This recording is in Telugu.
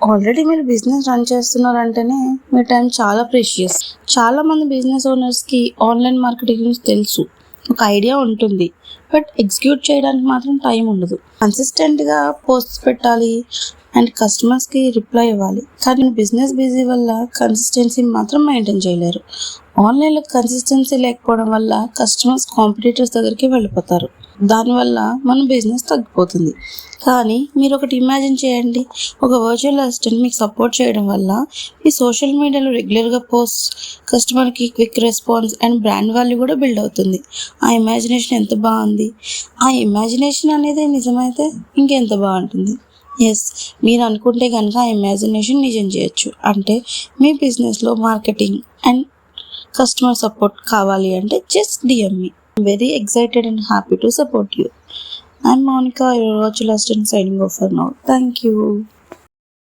ఆల్రెడీ మీరు బిజినెస్ రన్ చేస్తున్నారంటేనే మీ టైం చాలా ప్రీషియస్. చాలా మంది బిజినెస్ ఓనర్స్కి ఆన్లైన్ మార్కెటింగ్ గురించి తెలుసు, ఒక ఐడియా ఉంటుంది, బట్ ఎగ్జిక్యూట్ చేయడానికి మాత్రం టైం ఉండదు. కన్సిస్టెంట్గా పోస్ట్స్ పెట్టాలి అండ్ కస్టమర్స్కి రిప్లై ఇవ్వాలి, కానీ బిజినెస్ బిజీ వల్ల కన్సిస్టెన్సీ మాత్రం మెయింటైన్ చేయలేరు. ఆన్లైన్లో కన్సిస్టెన్సీ లేకపోవడం వల్ల కస్టమర్స్ కాంపిటీటర్స్ దగ్గరికి వెళ్ళిపోతారు. దానివల్ల మన బిజినెస్ తగ్గిపోతుంది. కానీ మీరు ఒకటి ఇమాజిన్ చేయండి, ఒక వర్చువల్ అసిస్టెంట్ మీకు సపోర్ట్ చేయడం వల్ల ఈ సోషల్ మీడియాలో రెగ్యులర్గా పోస్ట్, కస్టమర్కి quick response and brand value కూడా బిల్డ్ అవుతుంది. ఆ ఇమాజినేషన్ ఎంత బాగుంది. ఆ ఇమాజినేషన్ అనేది నిజమైతే ఇంకెంత బాగుంటుంది. ఎస్, మీరు అనుకుంటే కనుక ఆ ఇమాజినేషన్ నిజం చేయొచ్చు. అంటే మీ బిజినెస్లో మార్కెటింగ్ అండ్ కస్టమర్ సపోర్ట్ కావాలి అంటే just DM me. I'm very excited and happy to support you. I'm Monica, your virtual assistant, signing off for now. Thank you.